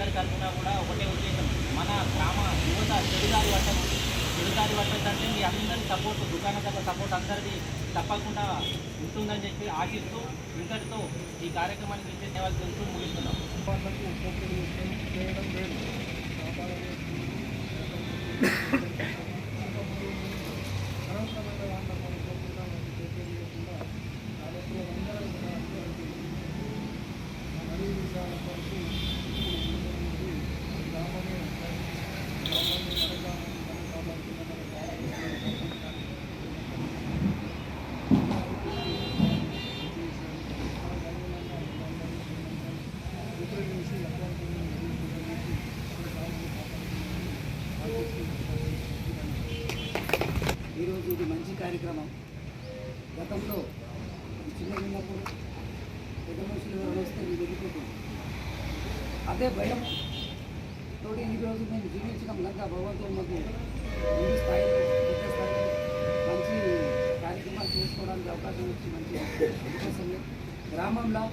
అందరి తరఫున కూడా ఒకటే ఉద్దేశం, మన గ్రామ యువత చెడుదారి పట్టదంటే మీ అందరి సపోర్ట్, దుకాణదారుల సపోర్ట్ అందరిది తప్పకుండా ఉంటుందని చెప్పి ఆశిస్తూ ఇంతటితో ఈ కార్యక్రమాన్ని విజయ సేవలు తెలుస్తూ ముగిస్తున్నాం. ఈరోజు ఇది మంచి కార్యక్రమం. గతంలో చిన్నప్పుడు పెద్ద మనుషులు ఎవరు వస్తే మేము వెళ్ళిపోతుంది, అదే భయం తోటి ఈరోజు మేము జీవించడం కనుక భగవంతుడు మాకు ముందు స్థాయిలో పెద్ద స్థాయిలో మంచి కార్యక్రమాలు చేసుకోవడానికి అవకాశం వచ్చి మంచి అవకాశం. గ్రామంలో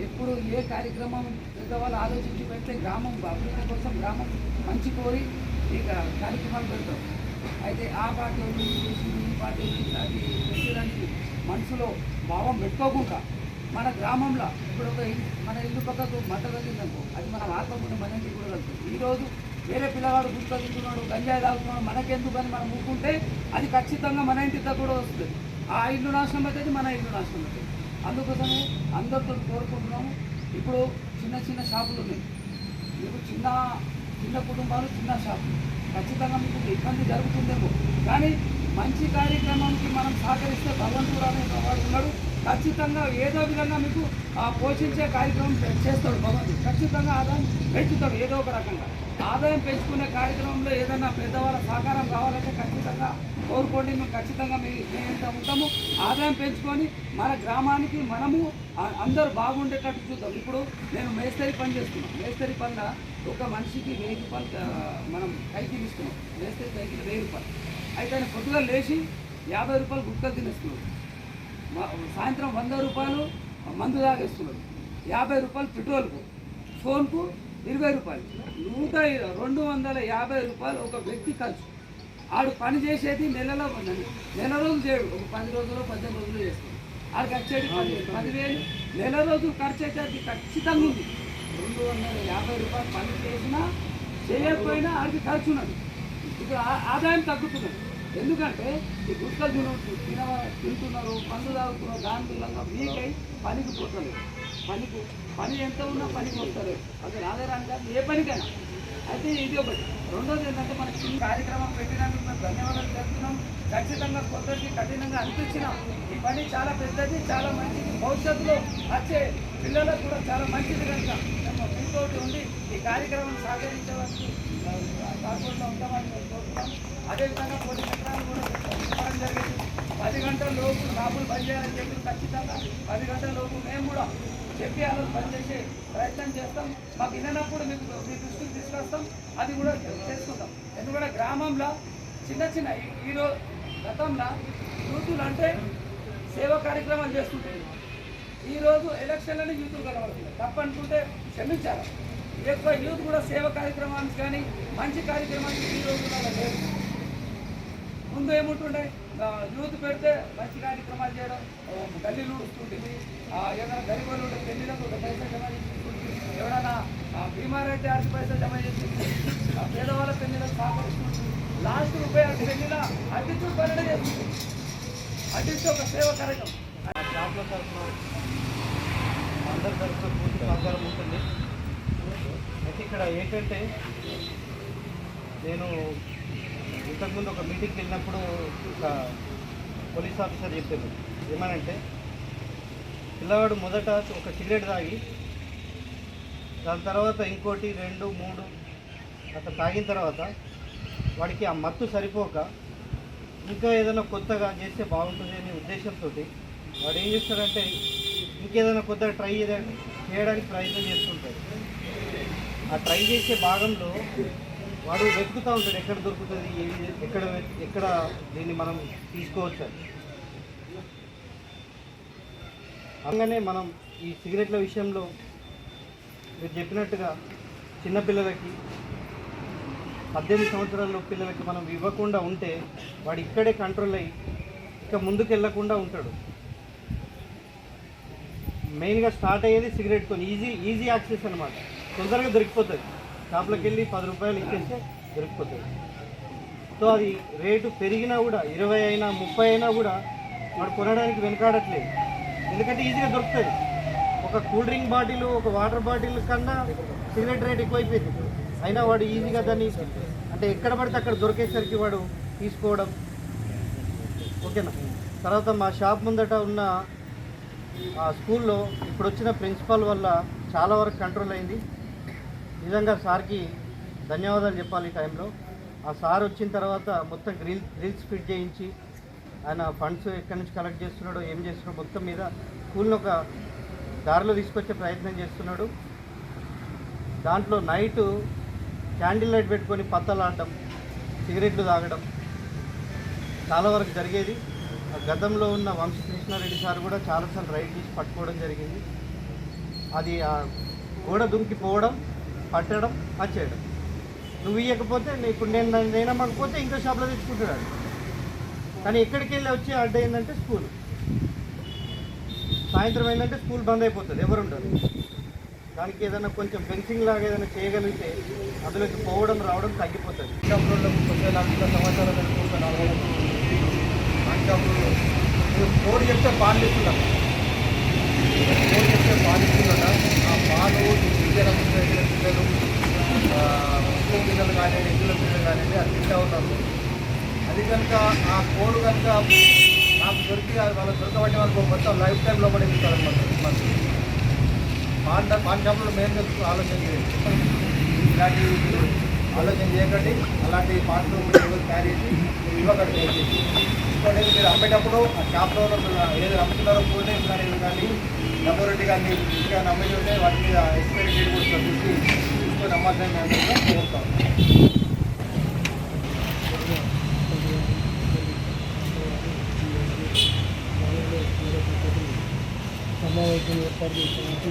ఎప్పుడు ఏ కార్యక్రమం పెద్దవాళ్ళు ఆలోచించి పెడితే గ్రామం అభివృద్ధి కోసం గ్రామం మంచి కోరి ఈ కార్యక్రమాలు పెడతాం. అయితే ఆ పార్టీ ఈ పార్టీ అది పెట్టడానికి మనసులో భావం పెట్టుకోకుండా మన గ్రామంలో ఇప్పుడు మన ఇల్లు పక్కకు మంట తగ్గిందనుకో, అది మనం ఆత్మకుండా మన ఇంటికి కూడా వెళ్తుంది. ఈరోజు వేరే పిల్లవాడు గుర్తు తింటున్నాడు, గంజాయి తాగుతున్నాడు, మనకెందుకు అని మనం ఊరుకుంటే అది ఖచ్చితంగా మన ఇంటి దగ్గర కూడా వస్తుంది. ఆ ఇల్లు నాశనం అవుతుంది, మన ఇల్లు నాశనం అవుతుంది. అందుకోసమే అందరితో కోరుకుంటున్నాము. ఇప్పుడు చిన్న చిన్న షాపులు ఉన్నాయి, మీకు చిన్న కుటుంబాలు చిన్న షాపులు, ఖచ్చితంగా మీకు ఇబ్బంది జరుగుతుందేమో, కానీ మంచి కార్యక్రమానికి మనం సహకరిస్తే భగవంతుడు అనే వాడు ఉన్నాడు. ఖచ్చితంగా ఏదో విధంగా మీకు పోషించే కార్యక్రమం చేస్తాడు భగవంతుడు. ఖచ్చితంగా ఆదాయం పెంచుతాడు. ఏదో ఒక రకంగా ఆదాయం పెంచుకునే కార్యక్రమంలో ఏదైనా పెద్దవాళ్ళ సహకారం కావాలంటే ఖచ్చితంగా కోరుకోండి. మేము ఖచ్చితంగా మేము ఎంత ఉంటాము ఆదాయం పెంచుకొని మన గ్రామానికి మనము అందరూ బాగుండేటట్టు చూద్దాం. ఇప్పుడు నేను మేస్త్రి పని చేస్తున్నాను. మేస్త్రి పనిలో ఒక మనిషికి 1000 రూపాయలు మనం కైకిలు ఇస్తున్నాం. మేస్త్రి కైకిలు 1000 రూపాయలు. అయితే ఆయన పొద్దుగా లేచి 50 రూపాయలు గుక్కలు తినేస్తున్నాడు, సాయంత్రం 100 రూపాయలు మందు తాగేస్తున్నాడు, 50 రూపాయలు పెట్రోల్కు, ఫోన్కు 20 రూపాయలు, 250 రూపాయలు ఒక వ్యక్తి ఖర్చు. ఆడు పని చేసేది నెల రోజులు చేయడు, ఒక 10 రోజులు 18 రోజులు చేస్తాడు. ఆడికి వచ్చేది 10,000. నెల రోజులు ఖర్చు అయితే అది ఖచ్చితంగా ఉంది. 250 రూపాయలు పని చేసినా చేయకపోయినా ఆడికి ఖర్చు ఉన్నది. ఇప్పుడు ఆదాయం తగ్గుతున్నది. ఎందుకంటే ఈ గుట్టలు తింటున్నారు, మందు తాగుతున్నారు, దాని మూలంగా మీకై పనికి పుట్టలేదు. పని ఎంత ఉన్నా పనికి వస్తలేదు. అసలు ఆధారాన్ని కాదు ఏ పనికైనా. అయితే ఇది ఒకటి. రెండోది ఏంటంటే మనకి ఈ కార్యక్రమం పెట్టినందుకు మేము ధన్యవాదాలు చెప్తున్నాం. ఖచ్చితంగా కొందరికి కఠినంగా అనిపించినాం. ఈ పని చాలా పెద్దది, చాలా మంచిది, భవిష్యత్తులో వచ్చే పిల్లలకు కూడా చాలా మంచిది కనుక మేము మీతోటి ఉండి ఈ కార్యక్రమం సహకరించడానికి కాకుండా ఉంటామని మేము కోరుతున్నాం. అదేవిధంగా కొన్ని చక్రాలు కూడా చెప్పడం జరిగింది. 10 గంటల లోపు షాపులు బంద్ చేయాలని చెప్పి ఖచ్చితంగా 10 గంటల లోపు మేము కూడా చెప్పి అలా పనిచేసే ప్రయత్నం చేస్తాం. మాకు వినప్పుడు మీకు మీ దృష్టికి తీసుకొస్తాం, అది కూడా చేసుకుంటాం. ఎందుకంటే గ్రామంలో చిన్న ఈరోజు గతంలో యూతులు అంటే సేవా కార్యక్రమాలు చేస్తుంటాయి. ఈరోజు ఎలక్షన్లని యూతులు కలవడుతుంది. తప్పనుకుంటే క్షమించాలి. ఎక్కువ యూత్ కూడా సేవ కార్యక్రమానికి కానీ మంచి కార్యక్రమానికి ఈ రోజుల్లో లేదు. ముందు ఏముంటుండే యూత్ పెడితే మంచి కార్యక్రమాలు చేయడం, గల్లీలు ఊడుస్తుంటుంది, ఏదైనా గరీబులు ఉంటే పెళ్లిలకు పైసలు జమ చేసుకుంటుంది, ఎవరైనా బీమార్ అయితే 6 పైసలు జమ చేస్తుంది, పేదవాళ్ళ పెళ్లిలకు సహకరిస్తుంది. లాస్ట్ రూపాయి పెళ్లిలో అడ్డించుడు పనులు చేస్తుంది. అడ్డించి ఒక సేవ కార్యక్రమం షాపుల తరఫున అందరి తరఫున పూర్తి సహకారం ఉంటుంది. అయితే ఇక్కడ ఏంటంటే నేను ఇంతకుముందు ఒక మీటింగ్కి వెళ్ళినప్పుడు ఒక పోలీస్ ఆఫీసర్ చెప్పారు ఏమనంటే, పిల్లవాడు మొదట ఒక సిగరెట్ తాగి దాని తర్వాత ఇంకోటి 2, 3 అట్లా తాగిన తర్వాత వాడికి ఆ మత్తు సరిపోక ఇంకా ఏదైనా కొత్తగా చేస్తే బాగుంటుంది అనే ఉద్దేశంతో వాడు ఏం చేస్తాడంటే ఇంకేదైనా కొత్తగా ట్రై చేయడానికి ప్రయత్నం చేస్తుంటాడు. ఆ ట్రై చేసే భాగంలో వాడు వెతుకుతూ ఉంటాడు, ఎక్కడ దొరుకుతుంది, ఎక్కడ దీన్ని మనం తీసుకోవచ్చు. అలానే మనం ఈ సిగరెట్ల విషయంలో మీరు చెప్పినట్టుగా చిన్నపిల్లలకి 18 సంవత్సరాల పిల్లలకి మనం ఇవ్వకుండా ఉంటే వాడు ఇక్కడే కంట్రోల్ అయ్యి ఇక ముందుకు వెళ్ళకుండా ఉంటాడు. మెయిన్గా స్టార్ట్ అయ్యేది సిగరెట్తో. ఈజీ యాక్సెస్ అనమాట, తొందరగా దొరికిపోతుంది. షాప్లోకి వెళ్ళి 10 రూపాయలు ఇచ్చేస్తే దొరికిపోతుంది. సో అది రేటు పెరిగినా కూడా 20 అయినా 30 అయినా కూడా వాడు కొనడానికి వెనకాడట్లేదు, ఎందుకంటే ఈజీగా దొరుకుతుంది. ఒక కూల్ డ్రింక్ బాటిల్, ఒక వాటర్ బాటిల్ కన్నా సిగరెట్ రేట్ ఎక్కువైపోయింది. అయినా వాడు ఈజీగా దాన్ని అంటే ఎక్కడ పడితే అక్కడ దొరికేసరికి వాడు తీసుకోవడం. ఓకేనా. తర్వాత మా షాప్ ముందట ఉన్న ఆ స్కూల్లో ఇప్పుడు వచ్చిన ప్రిన్సిపాల్ వల్ల చాలా వరకు కంట్రోల్ అయింది. నిజంగా సార్కి ధన్యవాదాలు చెప్పాలి ఈ టైంలో. ఆ సార్ వచ్చిన తర్వాత మొత్తం గ్రిల్స్ ఫిట్ చేయించి ఆయన ఫండ్స్ ఎక్కడి నుంచి కలెక్ట్ చేస్తున్నాడో ఏం చేస్తున్నాడో మొత్తం మీద స్కూల్ని ఒక దారిలో తీసుకొచ్చే ప్రయత్నం చేస్తున్నాడు. దాంట్లో నైటు క్యాండిల్ లైట్ పెట్టుకొని పత్తలాడడం, సిగరెట్లు తాగడం చాలా వరకు జరిగేది. గతంలో ఉన్న వంశకృష్ణారెడ్డి సార్ కూడా చాలాసార్లు రైడ్ చేసి పట్టుకోవడం జరిగింది. అది ఆ గోడ దుంకిపోవడం, పట్టడం, వచ్చేయడం. నువ్వు ఇవ్వకపోతే ఇప్పుడు నేనమ్మకపోతే ఇంకో షాప్లో తెచ్చుకుంటున్నాడు. కానీ ఎక్కడికి వెళ్ళి వచ్చి అడ్డ ఏంటంటే స్కూల్. సాయంత్రం ఏంటంటే స్కూల్ బంద్ అయిపోతుంది, ఎవరు ఉండరు. దానికి ఏదైనా కొంచెం ఫెన్సింగ్ లాగా ఏదైనా చేయగలిగితే అందులోకి పోవడం రావడం తగ్గిపోతుంది. షాపులలో 30 సంవత్సరాల షాపులు కోడి చెప్తే పాలు ఇస్తున్నాం. కోడి చెప్తే పాలు ఇస్తున్నట ఆ పాలు విద్యల పిల్లలు ఉప్పు పిల్లలు కానివ్వండి, ఎద్దుల పిల్లలు కానివ్వండి అది తింటూ ఉన్నారు. అది కనుక ఆ కోడు కనుక నాకు దొరికి వాళ్ళకి దొరకబట్టి వాళ్ళకి మొత్తం లైఫ్ టైంలో పడి ఇస్తారనమాట. పాన్ షాపులో మేము ఆలోచన చేయండి, ఇలాంటి ఆలోచన చేయకండి. అలాంటి పాటలు క్యారీ చేసి ఇవ్వకండి. ఇంకోటి మీరు అమ్మేటప్పుడు ఆ షాప్లో ఏది అమ్ముతున్నారో కూల్ డ్రింక్స్ కానీ కానీ డబ్బోరెడ్డి కానీ ఇంకా అమ్మేది ఉంటే వాటి మీద ఎక్స్పైరీ డేట్ కూడా చూసి తీసుకొని అమ్మాలని మేము కోరుతాం. సమావేశం ఏర్పాటు చేసినట్టు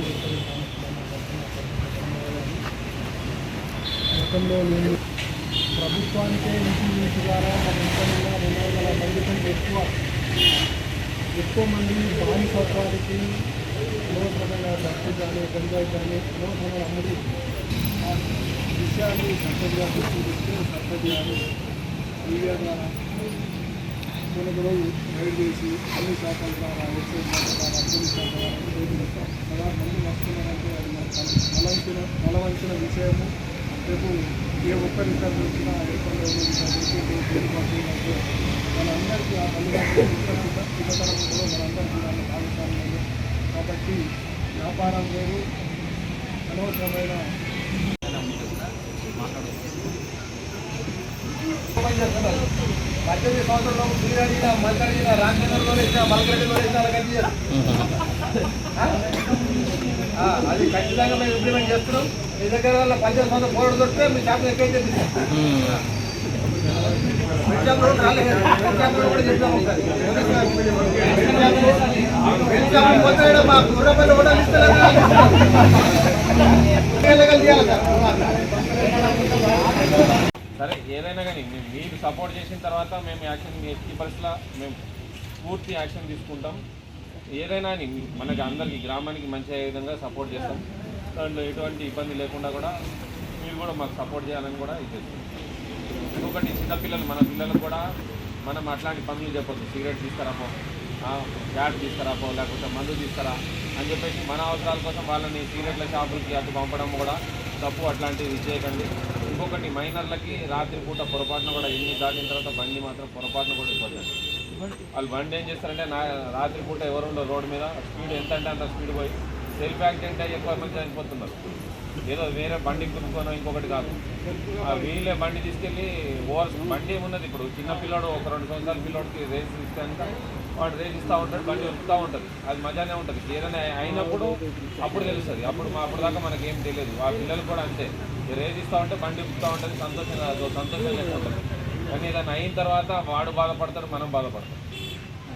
గతంలో నేను ప్రభుత్వానికే ఇంటి ద్వారా మన ఇంట్లో 200 మంది కంటే ఎక్కువ మంది బానిసత్వానికి అనవసరమైన డబ్బు కానీ గంజాయి కానీ అనవసరమైన అమ్మడి ఆ విషయాన్ని సర్పంచ్గా గుర్తిస్తే సర్పంచ్ గారు మీడియా ద్వారా మనకు రోజు రైడ్ చేసి అన్ని శాఖల ద్వారా ఎక్సైజ్ శాఖ ద్వారా పోలీస్ శాఖ ద్వారా పదహారు మంది వస్తున్నారంటే అది మనకు బలవంచిన విషయము. రేపు ఏ ఒక్క రికార్డు వచ్చినా మనందరికీ ఆ యువతరంలో మనందరికీ దాన్ని భాగస్వామ్యం. కాబట్టి వ్యాపారం వేరు, అనవసరమైన 18 సంవత్సరంలో శ్రీరాజీన మల్కరెడ్డి రాజేంద్రలో ఇచ్చిన మల్కరెడ్డిలో ఇచ్చిన కలిసి అది ఖచ్చితంగా మేము ఇంప్లిమెంట్ చేస్తున్నాం. మీ దగ్గర వల్ల 18 సంవత్సరం పోరాడు దొరికితే మీ షాప్ ఎక్కడైతే మా గుర్రపల్లి కూడా ఇస్తారు. సరే ఏదైనా కానీ మీరు సపోర్ట్ చేసిన తర్వాత మేము యాక్షన్ ఎట్టి పరిస్థితుల్లో మేము పూర్తి యాక్షన్ తీసుకుంటాం. ఏదైనా అని మనకి అందరికీ గ్రామానికి మంచి అయ్యే విధంగా సపోర్ట్ చేస్తాం. దాంట్లో ఎటువంటి ఇబ్బంది లేకుండా కూడా మీరు కూడా మాకు సపోర్ట్ చేయాలని కూడా ఇది చేస్తాం. ఇంకొకటి చిన్నపిల్లలు మన పిల్లలకు కూడా మనం అట్లాంటి పనులు చెప్పొద్దు. సిగరెట్ తీసుకురాపో, బ్యాట్ తీసుకురాపో, లేకపోతే మందు తీసుకురా అని చెప్పేసి మన అవసరాల కోసం వాళ్ళని సిగరెట్ల షాపులకి అటు పంపడం కూడా తప్పు. అట్లాంటివి చేయకండి. ఇంకొకటి మైనర్లకి రాత్రిపూట పొరపాటున కూడా ఎన్ని దాటిన తర్వాత బండి మాత్రం పొరపాటున కూడా ఇవ్వద్దండి. వాళ్ళు బండి ఏం చేస్తారంటే రాత్రిపూట ఎవరుండో రోడ్డు మీద స్పీడ్ ఎంత అంటే అంత స్పీడ్ పోయి సెల్ఫ్ యాక్సిడెంట్ అయ్యి ఎక్కువ మంది చనిపోతున్నారు. ఏదో వేరే బండి కుట్టుకోనో ఇంకొకటి కాదు, వీళ్ళే బండి తీసుకెళ్ళి బండి ఏమున్నది. ఇప్పుడు చిన్న పిల్లాడు ఒక 2 సంవత్సరాల పిల్లోడికి రేస్ ఇస్తే వాడు రేస్ ఇస్తూ ఉంటాడు, బండి వస్తూ ఉంటుంది. అది మజానే ఉంటుంది. ఏదైనా అయినప్పుడు అప్పుడు తెలుస్తుంది. అప్పుడు దాకా మనకేం తెలియదు. ఆ పిల్లలు కూడా అంతే, రేస్ ఇస్తూ ఉంటే బండి ఉప్పుతూ ఉంటుంది, సంతోషంగా ఉంటుంది. కానీ ఏదైనా అయిన తర్వాత వాడు బాధపడతాడు, మనం బాధపడతాం.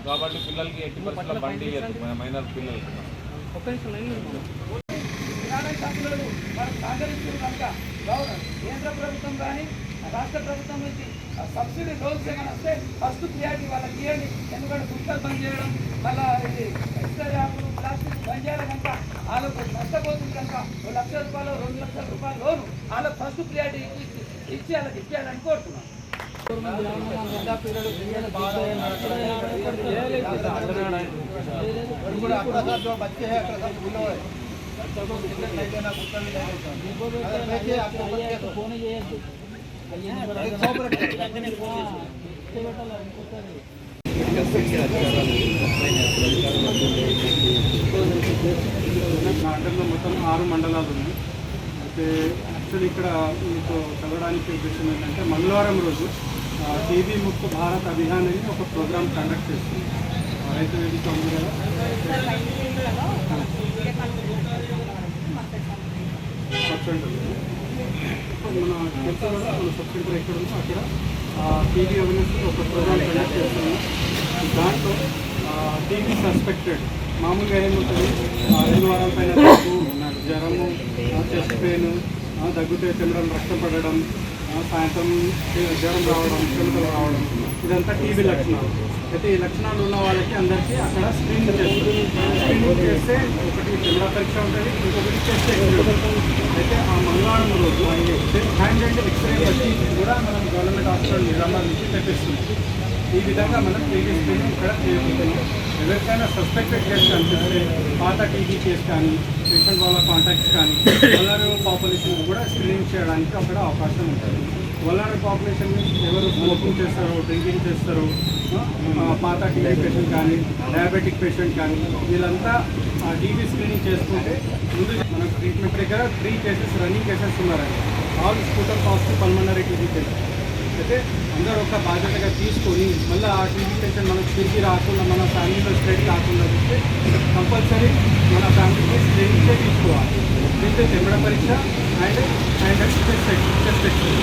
కాబట్టి పిల్లలకి ఎట్టి పరిస్థితుల్లో బండి ఇవ్వదు, మన మైనర్ పిల్లలకి. సభ్యులు మనకు సహకరిస్తున్నారు కనుక కేంద్ర ప్రభుత్వం కానీ రాష్ట్ర ప్రభుత్వం నుంచి సబ్సిడీ లోన్స్ ఏమైనా వస్తే ఫస్ట్ ప్రియారిటీ వాళ్ళకి ఇవ్వండి. ఎందుకంటే గుట్టలు బంద్ చేయడం, మళ్ళీ ఇది ఎక్స్ట్రా యాప్లు ప్లాస్టిక్ బంద్ చేయాలి కనుక వాళ్ళకు నష్టపోతుంది కనుక 1 లక్ష రూపాయలు 2 లక్షల రూపాయలు లోను వాళ్ళకి ఫస్ట్ ప్రియారిటీ ఇచ్చి వాళ్ళకి ఇచ్చేయాలని కోరుతున్నాను. बच्चे हैं మండలంలో మొత్తం 6 మండలాలు ఉన్నాయి. అయితే యాక్చువల్లీ ఇక్కడ మీకు చదవడానికి ఉద్దేశం ఏంటంటే మంగళవారం రోజు టీబీ ముక్త భారత్ అభియాన్ అని ఒక ప్రోగ్రామ్ కండక్ట్ చేస్తుంది. రైతు వేదిక ఉంది కదా, సబ్ సెంటర్ మన తెలుసు కదా, మన సబ్ సెంటర్ ఎక్కడ ఉందో అక్కడ టీబీ అవేర్నెస్ ఒక ప్రోగ్రామ్ కండక్ట్ చేస్తున్నాం. దాంట్లో టీబీ సస్పెక్టెడ్ మామూలుగా ఏముంటుంది, 2 వారాల పైన నాకు జ్వరము, చెస్ట్ పెయిన్, దగ్గుతే తినడం, రక్తం పడడం, సాయంత్రం జ్వరం రావడం, చెమటలు రావడం, ఇదంతా టీబీ లక్షణాలు. అయితే ఈ లక్షణాలు ఉన్న వాళ్ళకి అందరికీ అక్కడ స్క్రీనింగ్ చేస్తారు. స్క్రీనింగ్ చేస్తే ఒకటి చెమట పరీక్ష ఉంటుంది, ఇంకొకటి చెస్ట్ ఎక్స్రే ఉంటుంది. అయితే ఆ మంగళవారం రోజు హ్యాండ్ అండ్ ఎక్స్రే వచ్చి కూడా మనం గవర్నమెంట్ హాస్పిటల్ నిజామాబాద్ నుంచి తెప్పిస్తున్నాం. ఈ విధంగా మనం టీబీ స్క్రీనింగ్ ఇక్కడ చేస్తున్నాం. ఎవరికైనా సస్పెక్టెడ్ కేసు కనిపిస్తే పాత టీబీ కేసు కానీ, పేషెంట్ వాళ్ళ కాంటాక్ట్స్ కానీ, వల్నరబుల్ పాపులేషన్ కూడా స్క్రీనింగ్ చేయడానికి అక్కడ అవకాశం ఉంటుంది. వల్నరబుల్ పాపులేషన్ ఎవరు స్మోకింగ్ చేస్తారో, డ్రింకింగ్ చేస్తారో, పాత టీబీ పేషెంట్ కానీ, డయాబెటిక్ పేషెంట్ కానీ, వీళ్ళంతా టీబీ స్క్రీనింగ్ చేసుకుంటే ముందు మనకు ట్రీట్మెంట్ దగ్గర 3 కేసెస్ రన్నింగ్ కేసెస్ ఉన్నారండి. All scooter positive pulmonary TB patient. అయితే అందరూ ఒక బాధ్యతగా తీసుకొని మళ్ళీ ఆ టీబీ పేషెంట్ మనకు తిరిగి రాకుండా, మన ఫ్యామిలీలో స్ప్రెడ్ కాకుండా వస్తే కంపల్సరీ మన ఫ్యామిలీకి స్క్రీనింగ్ తీసుకోవాలి. దీంతో చెమట పరీక్ష అండ్ చెస్ట్ ఎక్స్రే.